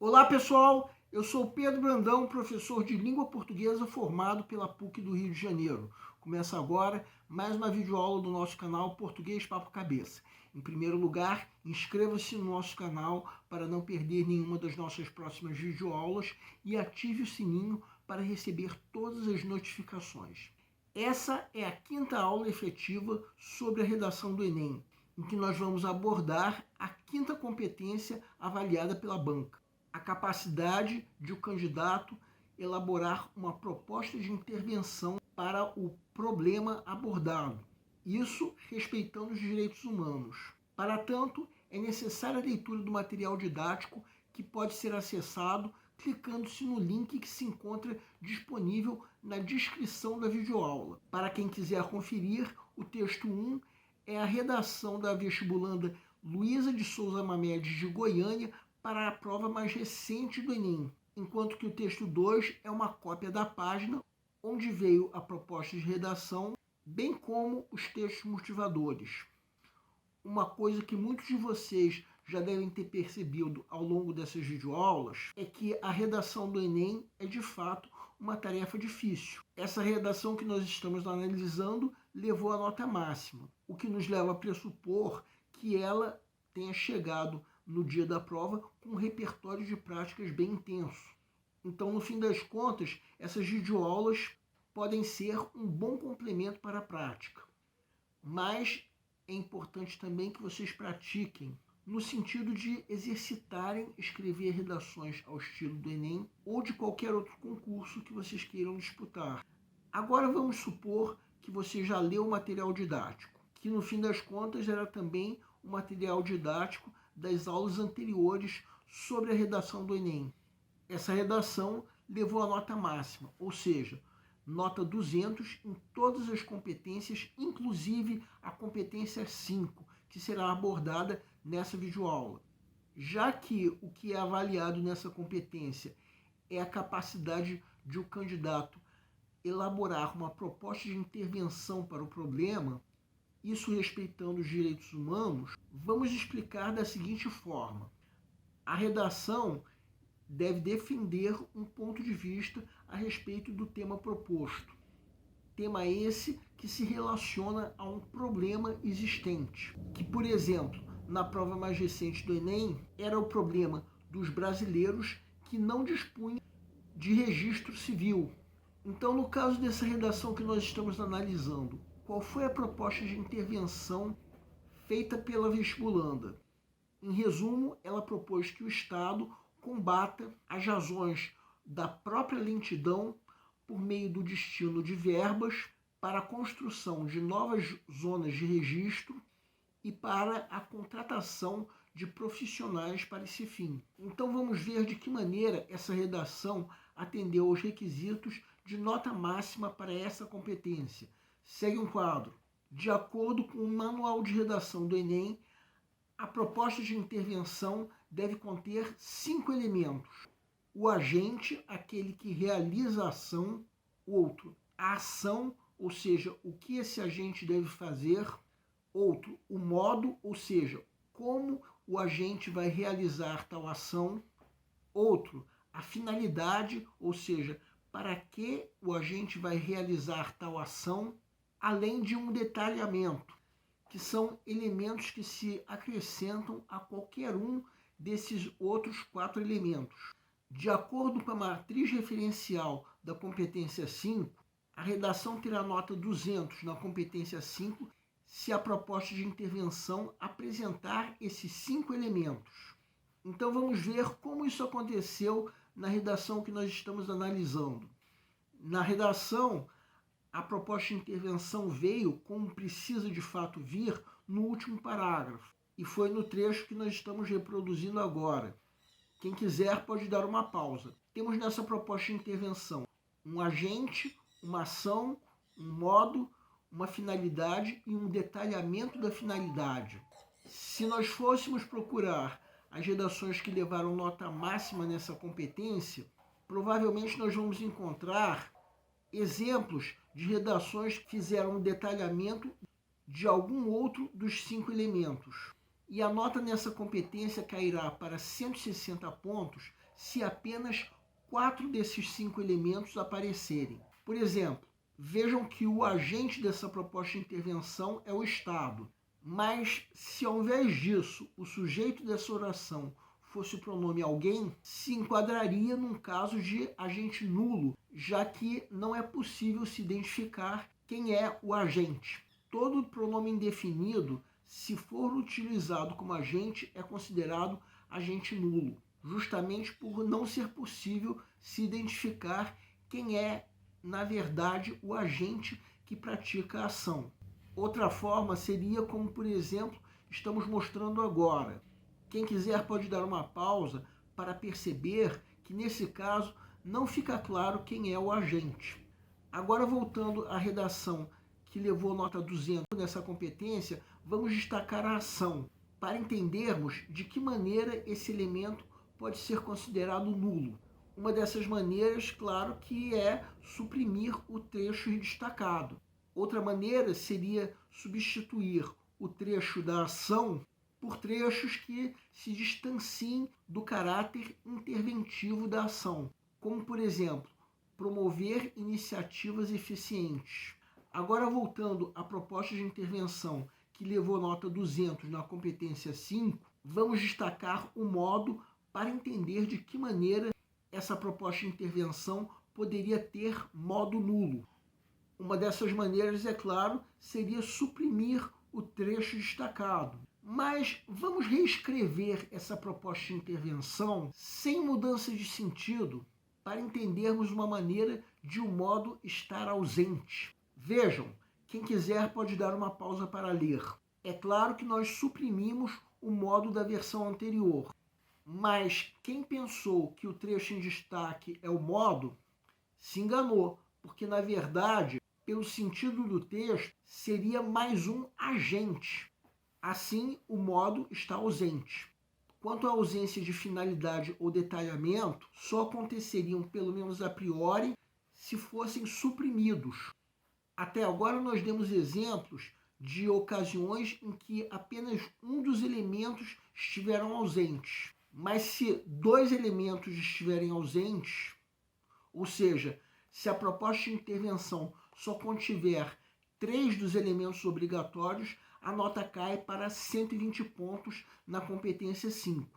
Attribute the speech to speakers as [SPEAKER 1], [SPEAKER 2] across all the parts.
[SPEAKER 1] Olá pessoal, eu sou Pedro Brandão, professor de língua portuguesa formado pela PUC do Rio de Janeiro. Começa agora mais uma videoaula do nosso canal Português Papo Cabeça. Em primeiro lugar, inscreva-se no nosso canal para não perder nenhuma das nossas próximas videoaulas e ative o sininho para receber todas as notificações. Essa é a quinta aula efetiva sobre a redação do Enem, em que nós vamos abordar a quinta competência avaliada pela banca: a capacidade de o candidato elaborar uma proposta de intervenção para o problema abordado, isso respeitando os direitos humanos. Para tanto, é necessária a leitura do material didático, que pode ser acessado clicando-se no link que se encontra disponível na descrição da videoaula. Para quem quiser conferir, o texto 1 é a redação da vestibulanda Luísa de Souza Mamedes de Goiânia para a prova mais recente do Enem, enquanto que o texto 2 é uma cópia da página onde veio a proposta de redação, bem como os textos motivadores. Uma coisa que muitos de vocês já devem ter percebido ao longo dessas videoaulas é que a redação do Enem é de fato uma tarefa difícil. Essa redação que nós estamos analisando levou a nota máxima, o que nos leva a pressupor que ela tenha chegado no dia da prova com um repertório de práticas bem intenso. Então, no fim das contas, essas videoaulas podem ser um bom complemento para a prática, mas é importante também que vocês pratiquem no sentido de exercitarem escrever redações ao estilo do Enem ou de qualquer outro concurso que vocês queiram disputar. Agora vamos supor que você já leu o material didático, que no fim das contas era também o material didático das aulas anteriores sobre a redação do Enem. Essa redação levou a nota máxima, ou seja, nota 200 em todas as competências, inclusive a competência 5, que será abordada nessa videoaula. Já que o que é avaliado nessa competência é a capacidade de o candidato elaborar uma proposta de intervenção para o problema, isso respeitando os direitos humanos, vamos explicar da seguinte forma: a redação deve defender um ponto de vista a respeito do tema proposto. Tema esse que se relaciona a um problema existente, que, por exemplo, na prova mais recente do Enem, era o problema dos brasileiros que não dispunham de registro civil. Então, no caso dessa redação que nós estamos analisando, qual foi a proposta de intervenção feita pela vestibulanda? Em resumo, ela propôs que o Estado combata as razões da própria lentidão por meio do destino de verbas para a construção de novas zonas de registro e para a contratação de profissionais para esse fim. Então vamos ver de que maneira essa redação atendeu aos requisitos de nota máxima para essa competência. Segue um quadro. De acordo com o Manual de Redação do Enem, a proposta de intervenção deve conter 5 elementos: o agente, aquele que realiza a ação; outro, a ação, ou seja, o que esse agente deve fazer; outro, o modo, ou seja, como o agente vai realizar tal ação; outro, a finalidade, ou seja, para que o agente vai realizar tal ação, além de um detalhamento, que são elementos que se acrescentam a qualquer um desses outros 4 elementos. De acordo com a matriz referencial da competência 5, a redação terá nota 200 na competência 5 se a proposta de intervenção apresentar esses 5 elementos. Então vamos ver como isso aconteceu na redação que nós estamos analisando. Na redação, a proposta de intervenção veio, como precisa de fato vir, no último parágrafo. E foi no trecho que nós estamos reproduzindo agora. Quem quiser pode dar uma pausa. Temos nessa proposta de intervenção um agente, uma ação, um modo, uma finalidade e um detalhamento da finalidade. Se nós fôssemos procurar as redações que levaram nota máxima nessa competência, provavelmente nós vamos encontrar exemplos de redações que fizeram um detalhamento de algum outro dos 5 elementos. E a nota nessa competência cairá para 160 pontos se apenas 4 desses 5 elementos aparecerem. Por exemplo, vejam que o agente dessa proposta de intervenção é o Estado. Mas se ao invés disso o sujeito dessa oração fosse o pronome alguém, se enquadraria num caso de agente nulo, já que não é possível se identificar quem é o agente. Todo pronome indefinido, se for utilizado como agente, é considerado agente nulo, justamente por não ser possível se identificar quem é, na verdade, o agente que pratica a ação. Outra forma seria como, por exemplo, estamos mostrando agora. Quem quiser pode dar uma pausa para perceber que, nesse caso, não fica claro quem é o agente. Agora, voltando à redação que levou nota 200 nessa competência, vamos destacar a ação, para entendermos de que maneira esse elemento pode ser considerado nulo. Uma dessas maneiras, claro, que é suprimir o trecho destacado. Outra maneira seria substituir o trecho da ação por trechos que se distanciem do caráter interventivo da ação, como, por exemplo, promover iniciativas eficientes. Agora, voltando à proposta de intervenção que levou nota 200 na competência 5, vamos destacar o modo para entender de que maneira essa proposta de intervenção poderia ter modo nulo. Uma dessas maneiras, é claro, seria suprimir o trecho destacado. Mas vamos reescrever essa proposta de intervenção sem mudança de sentido para entendermos uma maneira de o modo estar ausente. Vejam, quem quiser pode dar uma pausa para ler. É claro que nós suprimimos o modo da versão anterior, mas quem pensou que o trecho em destaque é o modo, se enganou, porque na verdade, pelo sentido do texto, seria mais um agente. Assim, o modo está ausente. Quanto à ausência de finalidade ou detalhamento, só aconteceriam, pelo menos a priori, se fossem suprimidos. Até agora nós demos exemplos de ocasiões em que apenas um dos elementos estiveram ausentes. Mas se 2 elementos estiverem ausentes, ou seja, se a proposta de intervenção só contiver 3 dos elementos obrigatórios, a nota cai para 120 pontos na competência 5.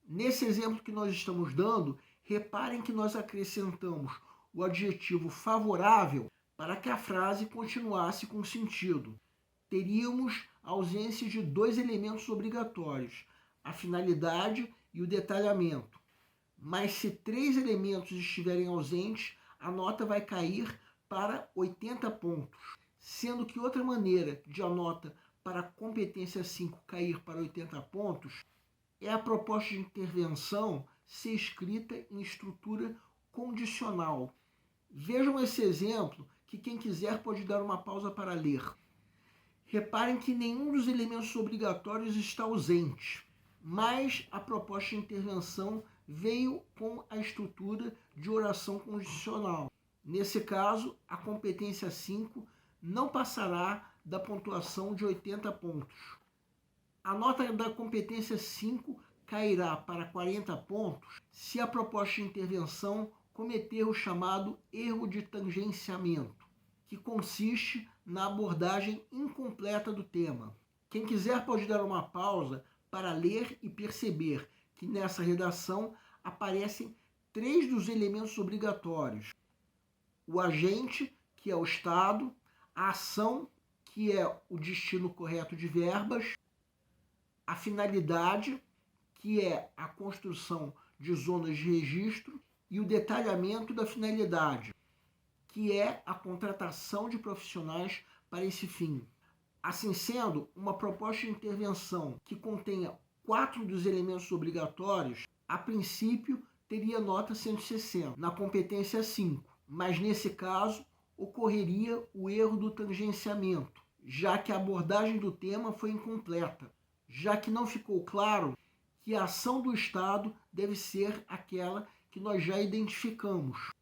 [SPEAKER 1] Nesse exemplo que nós estamos dando, reparem que nós acrescentamos o adjetivo favorável para que a frase continuasse com sentido. Teríamos a ausência de 2 elementos obrigatórios, a finalidade e o detalhamento. Mas se 3 elementos estiverem ausentes, a nota vai cair para 80 pontos. Sendo que outra maneira de a nota para a competência 5 cair para 80 pontos é a proposta de intervenção ser escrita em estrutura condicional. Vejam esse exemplo que quem quiser pode dar uma pausa para ler. Reparem que nenhum dos elementos obrigatórios está ausente, mas a proposta de intervenção veio com a estrutura de oração condicional. Nesse caso, a competência 5 não passará da pontuação de 80 pontos. A nota da competência 5 cairá para 40 pontos se a proposta de intervenção cometer o chamado erro de tangenciamento, que consiste na abordagem incompleta do tema. Quem quiser pode dar uma pausa para ler e perceber que nessa redação aparecem 3 dos elementos obrigatórios: o agente, que é o Estado, a ação, que é o destino correto de verbas, a finalidade, que é a construção de zonas de registro, e o detalhamento da finalidade, que é a contratação de profissionais para esse fim. Assim sendo, uma proposta de intervenção que contenha 4 dos elementos obrigatórios, a princípio teria nota 160 na competência 5, mas nesse caso ocorreria o erro do tangenciamento, já que a abordagem do tema foi incompleta, já que não ficou claro que a ação do Estado deve ser aquela que nós já identificamos.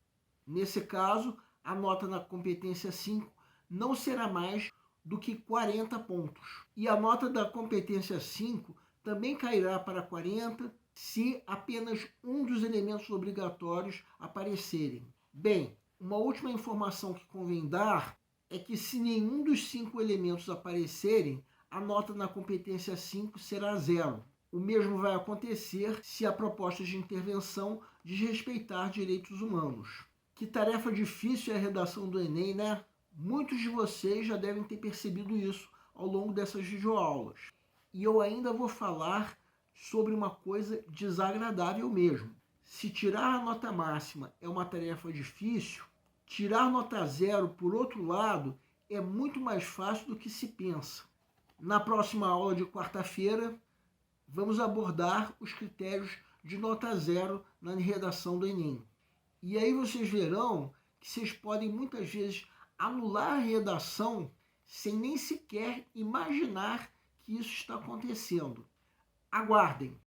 [SPEAKER 1] Nesse caso, a nota na competência 5 não será mais do que 40 pontos. E a nota da competência 5 também cairá para 40, se apenas um dos elementos obrigatórios aparecerem. Bem, uma última informação que convém dar é que se nenhum dos 5 elementos aparecerem, a nota na competência 5 será 0. O mesmo vai acontecer se a proposta de intervenção desrespeitar direitos humanos. Que tarefa difícil é a redação do Enem, né? Muitos de vocês já devem ter percebido isso ao longo dessas videoaulas. E eu ainda vou falar sobre uma coisa desagradável mesmo. Se tirar a nota máxima é uma tarefa difícil, tirar nota 0, por outro lado, é muito mais fácil do que se pensa. Na próxima aula de quarta-feira, vamos abordar os critérios de nota 0 na redação do Enem. E aí vocês verão que vocês podem muitas vezes anular a redação sem nem sequer imaginar que isso está acontecendo. Aguardem!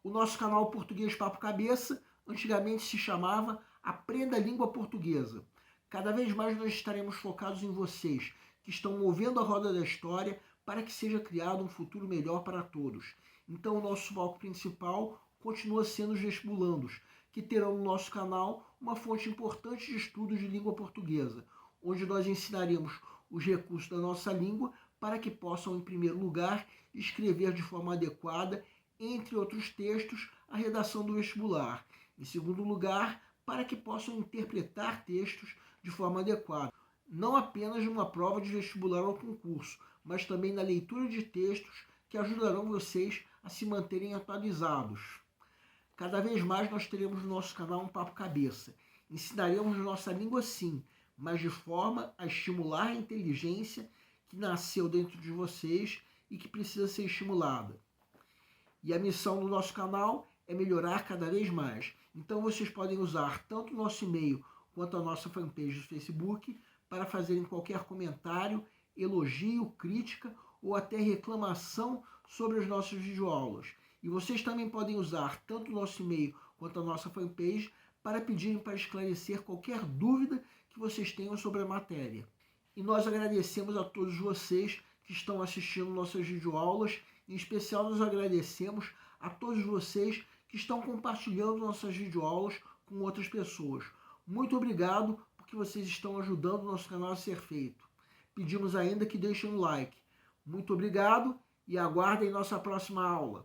[SPEAKER 1] O nosso canal Português Papo Cabeça antigamente se chamava Aprenda a Língua Portuguesa. Cada vez mais nós estaremos focados em vocês, que estão movendo a roda da história para que seja criado um futuro melhor para todos. Então o nosso foco principal continua sendo os vestibulandos, que terão no nosso canal uma fonte importante de estudos de língua portuguesa, onde nós ensinaremos os recursos da nossa língua para que possam, em primeiro lugar, escrever de forma adequada, entre outros textos, a redação do vestibular. Em segundo lugar, para que possam interpretar textos de forma adequada, não apenas numa prova de vestibular ou concurso, mas também na leitura de textos que ajudarão vocês a se manterem atualizados. Cada vez mais nós teremos no nosso canal um Papo Cabeça. Ensinaremos nossa língua sim, mas de forma a estimular a inteligência que nasceu dentro de vocês e que precisa ser estimulada. E a missão do nosso canal é melhorar cada vez mais. Então vocês podem usar tanto o nosso e-mail quanto a nossa fanpage do Facebook para fazerem qualquer comentário, elogio, crítica ou até reclamação sobre as nossas videoaulas. E vocês também podem usar tanto o nosso e-mail quanto a nossa fanpage para pedirem para esclarecer qualquer dúvida que vocês tenham sobre a matéria. E nós agradecemos a todos vocês que estão assistindo nossas videoaulas. Em especial, nós agradecemos a todos vocês que estão compartilhando nossas videoaulas com outras pessoas. Muito obrigado, porque vocês estão ajudando o nosso canal a ser feito. Pedimos ainda que deixem um like. Muito obrigado e aguardem nossa próxima aula.